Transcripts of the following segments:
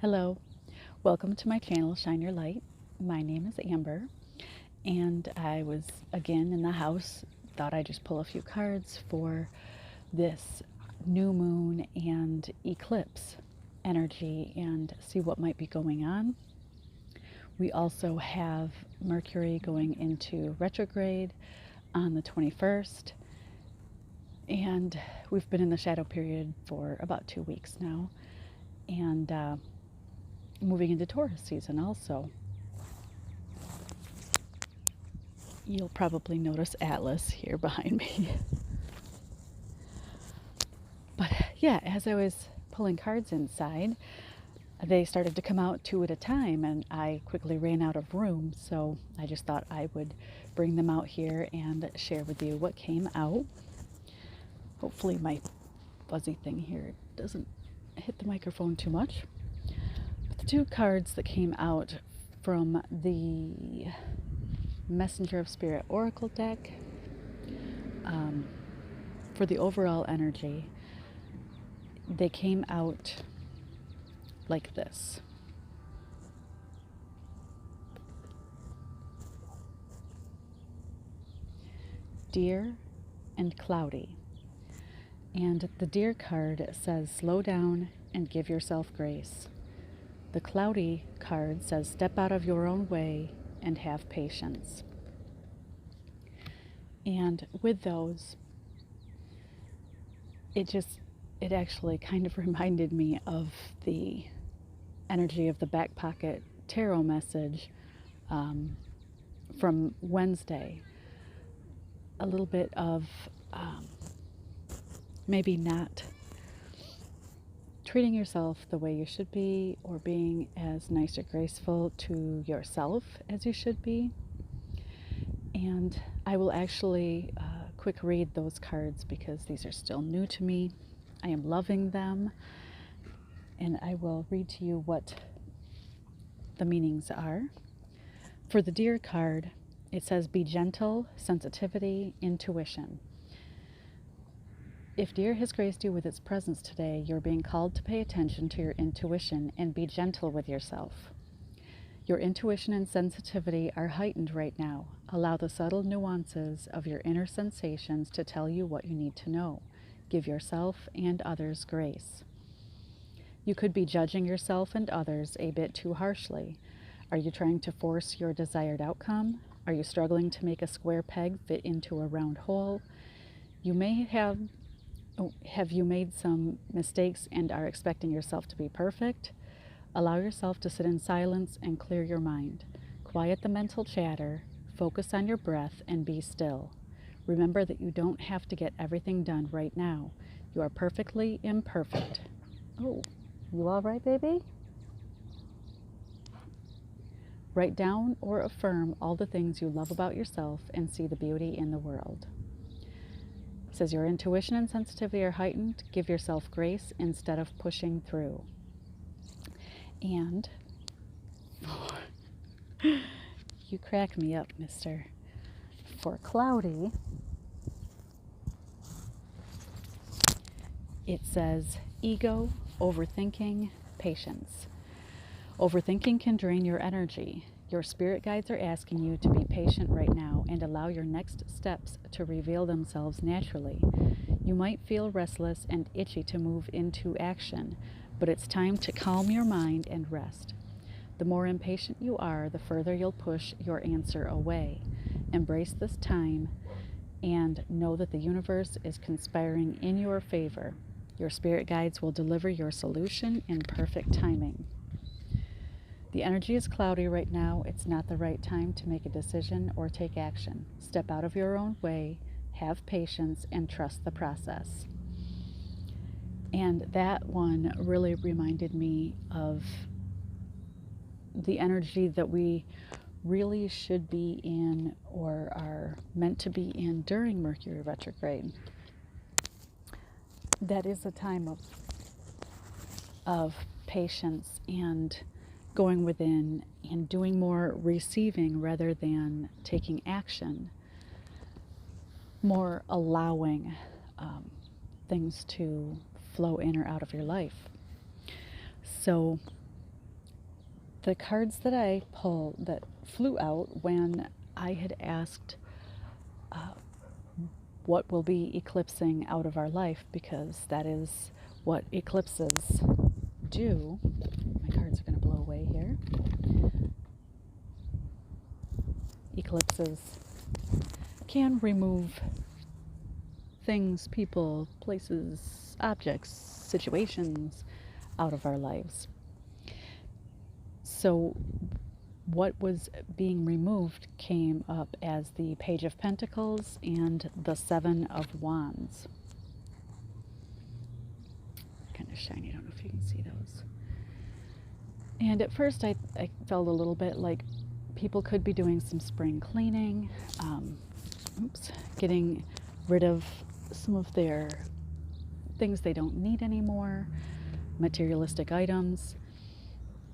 Hello, welcome to my channel, Shine Your Light. My name is Amber, and I was again in the house. Thought I'd just pull a few cards for this new moon and eclipse energy and see what might be going on. We also have Mercury going into retrograde on the 21st, and we've been in the shadow period for about 2 weeks now, and moving into Taurus season also. You'll probably notice Atlas here behind me. But yeah, as I was pulling cards inside, they started to come out two at a time, and I quickly ran out of room, so I just thought I would bring them out here and share with you what came out. Hopefully my fuzzy thing here doesn't hit the microphone too much. But the two cards that came out from the Messenger of Spirit Oracle deck, for the overall energy, they came out like this. Dear and cloudy. And the Dear card says, slow down and give yourself grace. The cloudy card says, step out of your own way and have patience. And with those, it actually kind of reminded me of the energy of the back pocket tarot message from Wednesday. A little bit of maybe not treating yourself the way you should be, or being as nice or graceful to yourself as you should be. And I will actually quick read those cards because these are still new to me. I am loving them, and I will read to you what the meanings are. For the Dear card, it says, be gentle, sensitivity, intuition. If Dear has graced you with its presence today, you're being called to pay attention to your intuition and be gentle with yourself. Your intuition and sensitivity are heightened right now. Allow the subtle nuances of your inner sensations to tell you what you need to know. Give yourself and others grace. You could be judging yourself and others a bit too harshly. Are you trying to force your desired outcome? Are you struggling to make a square peg fit into a round hole? Have you made some mistakes and are expecting yourself to be perfect? Allow yourself to sit in silence and clear your mind. Quiet the mental chatter, focus on your breath, and be still. Remember that you don't have to get everything done right now. You are perfectly imperfect. Oh, you all right, baby? Write down or affirm all the things you love about yourself and see the beauty in the world. It says your intuition and sensitivity are heightened. Give yourself grace instead of pushing through. And you crack me up, mister. For cloudy, it says ego, overthinking, patience. Overthinking can drain your energy. Your spirit guides are asking you to be patient right now and allow your next steps to reveal themselves naturally. You might feel restless and itchy to move into action, but it's time to calm your mind and rest. The more impatient you are, the further you'll push your answer away. Embrace this time and know that the universe is conspiring in your favor. Your spirit guides will deliver your solution in perfect timing. The energy is cloudy right now. It's not the right time to make a decision or take action. Step out of your own way, have patience, and trust the process. And that one really reminded me of the energy that we really should be in, or are meant to be in, during Mercury retrograde. That is a time of patience and going within and doing more receiving rather than taking action, more allowing things to flow in or out of your life. So the cards that I pulled that flew out when I had asked what will be eclipsing out of our life, because that is what eclipses do. My cards are going to blow away here. Eclipses can remove things, people, places, objects, situations out of our lives. So what was being removed came up as the Page of Pentacles and the Seven of Wands. Kind of shiny, I don't know if you can see those. And at first I felt a little bit like people could be doing some spring cleaning, getting rid of some of their things they don't need anymore, materialistic items.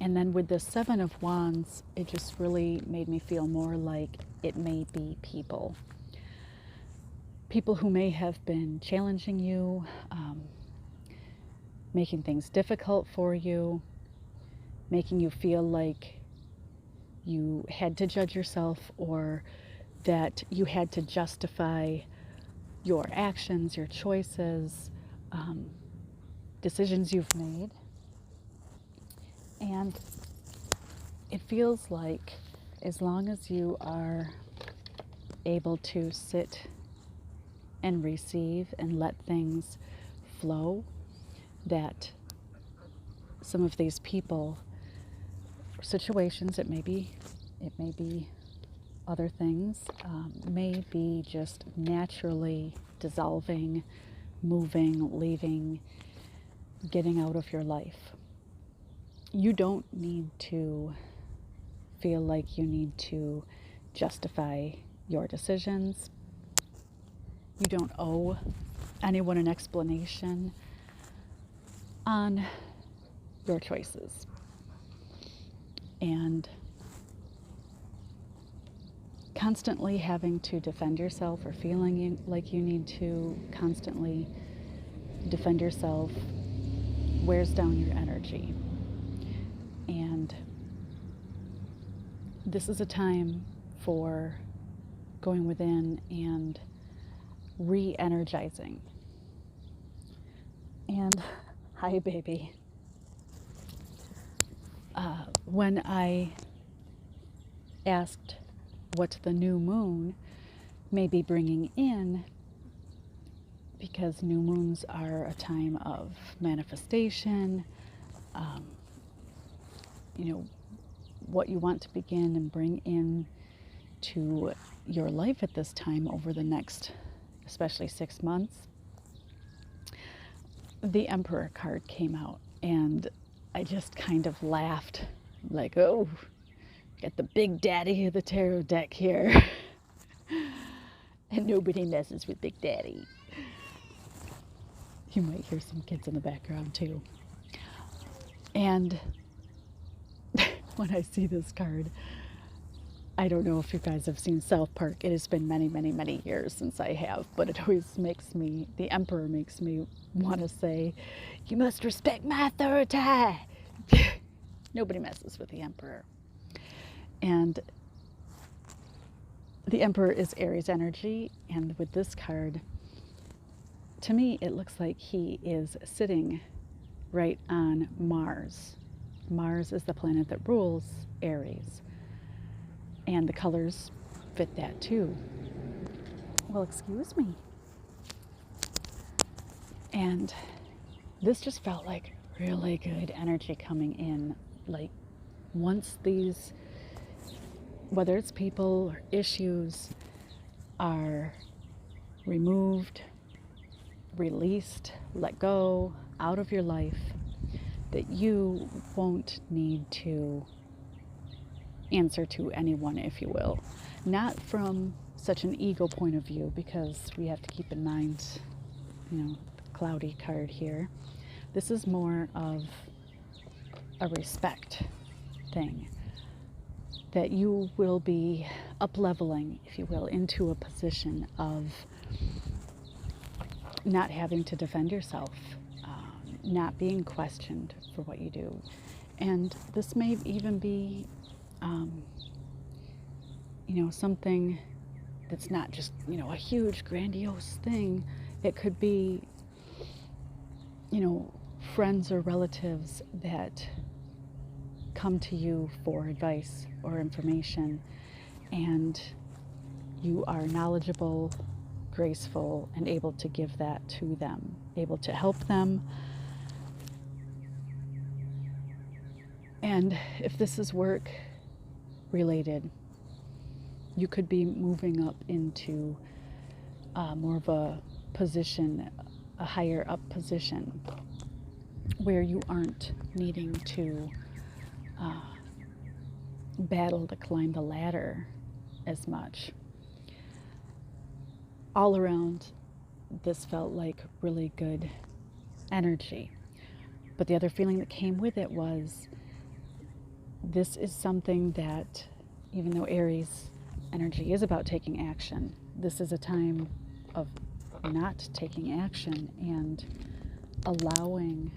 And then with the Seven of Wands, it just really made me feel more like it may be people. People who may have been challenging you, making things difficult for you, making you feel like you had to judge yourself, or that you had to justify your actions, your choices, decisions you've made. And it feels like as long as you are able to sit and receive and let things flow, that some of these people, situations, it may be other things, may be just naturally dissolving, moving, leaving, getting out of your life. You don't need to feel like you need to justify your decisions. You don't owe anyone an explanation on your choices. And constantly having to defend yourself, or feeling like you need to constantly defend yourself, wears down your energy. And this is a time for going within and re-energizing. And hi, baby. When I asked what the new moon may be bringing in, because new moons are a time of manifestation, what you want to begin and bring in to your life at this time over the next, especially 6 months. The Emperor card came out, and I just kind of laughed, like, oh, got the big daddy of the tarot deck here. And nobody messes with Big Daddy. You might hear some kids in the background too. And when I see this card, I don't know if you guys have seen South Park. It has been many, many, many years since I have, but it always makes me, the Emperor makes me want to say, you must respect my authority. Nobody messes with the Emperor. And the Emperor is Aries energy, and with this card, to me, it looks like he is sitting right on Mars. Mars is the planet that rules Aries. And the colors fit that too. Well, excuse me. And this just felt like really good energy coming in. Like, once these, whether it's people or issues, are removed, released, let go, out of your life, that you won't need to answer to anyone, if you will. Not from such an ego point of view, because we have to keep in mind, cloudy card here. This is more of a respect thing, that you will be up-leveling, if you will, into a position of not having to defend yourself, not being questioned for what you do, And this may even be, something that's not just, a huge, grandiose thing. It could be, friends or relatives that come to you for advice or information, and you are knowledgeable, graceful, and able to give that to them, able to help them. And if this is work related, you could be moving up into more of a position, a higher up position, where you aren't needing to battle to climb the ladder as much. All around, this felt like really good energy. But the other feeling that came with it was, this is something that, even though Aries energy is about taking action, this is a time of not taking action and allowing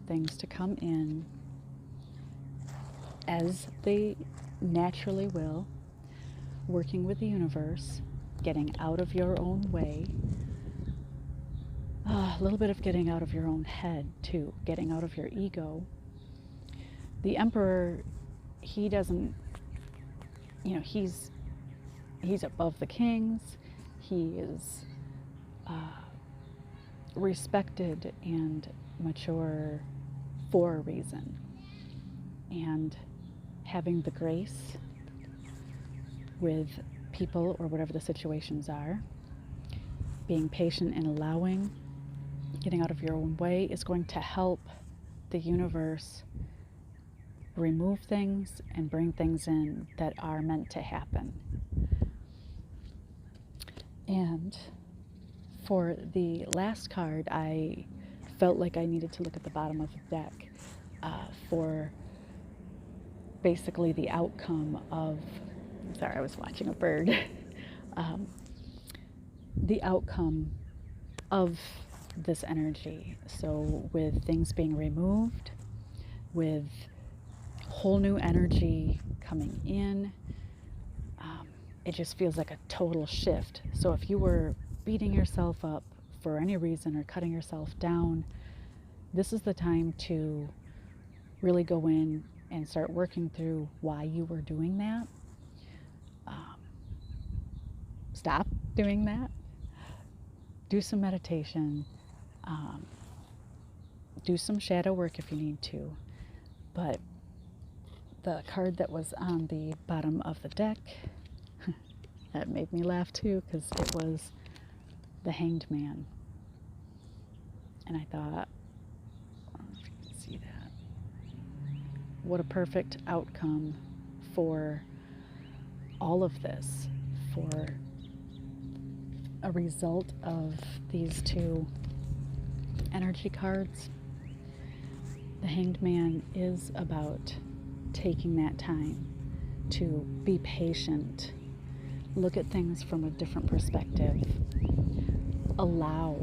things to come in as they naturally will, working with the universe, getting out of your own way, a little bit of getting out of your own head too, getting out of your ego. The Emperor, he doesn't, he's above the kings. He is respected and mature for a reason. And having the grace with people or whatever the situations are, being patient and allowing, getting out of your own way is going to help the universe remove things and bring things in that are meant to happen. And for the last card, I felt like I needed to look at the bottom of the deck for basically the outcome of, sorry, I was watching a bird, the outcome of this energy. So with things being removed, with whole new energy coming in, it just feels like a total shift. So if you were beating yourself up for any reason or cutting yourself down, this is the time to really go in and start working through why you were doing that. Stop doing that. Do some meditation. Do some shadow work if you need to. But the card that was on the bottom of the deck, that made me laugh too, because it was the Hanged Man. And I thought, I don't know if you can see that. What a perfect outcome for all of this, for a result of these two energy cards. The Hanged Man is about taking that time to be patient, look at things from a different perspective, allow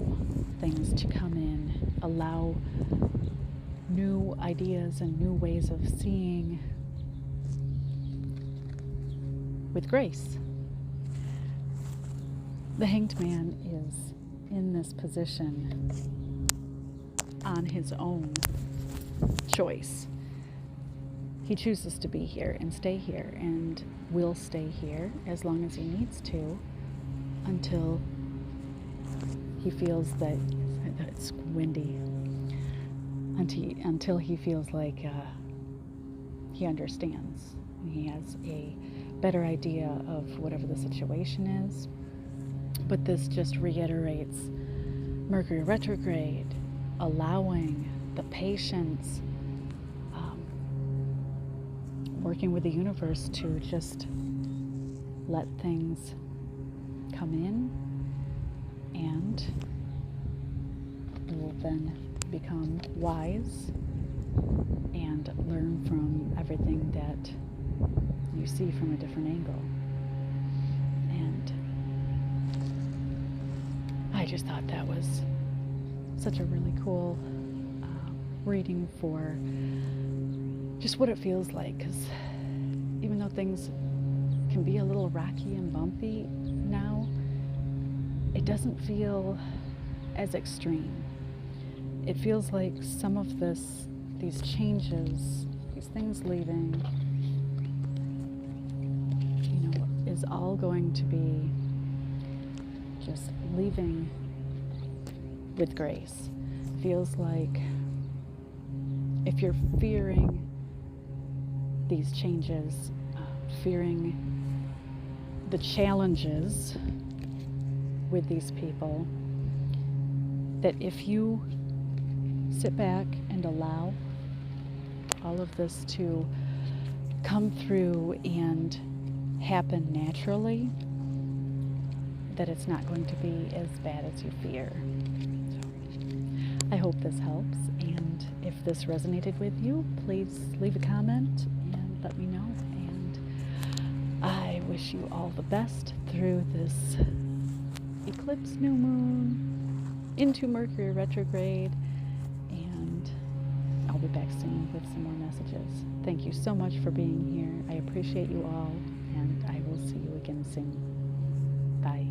things to come in, allow new ideas and new ways of seeing with grace. The Hanged Man is in this position on his own choice. He chooses to be here and stay here, and will stay here as long as he needs to, until he feels that it's windy, until he feels like he understands. He has a better idea of whatever the situation is. But this just reiterates Mercury retrograde, allowing the patience, working with the universe to just let things come in, and you will then become wise and learn from everything that you see from a different angle. And I just thought that was such a really cool reading for just what it feels like, because even though things can be a little rocky and bumpy now, it doesn't feel as extreme. It feels like some of these changes, these things leaving, is all going to be just leaving with grace. Feels like if you're fearing these changes, fearing the challenges with these people, that if you sit back and allow all of this to come through and happen naturally, that it's not going to be as bad as you fear. So, I hope this helps, and if this resonated with you, please leave a comment and let me know. And I wish you all the best through this eclipse, new moon, into Mercury retrograde, and I'll be back soon with some more messages. Thank you so much for being here. I appreciate you all, and I will see you again soon. Bye.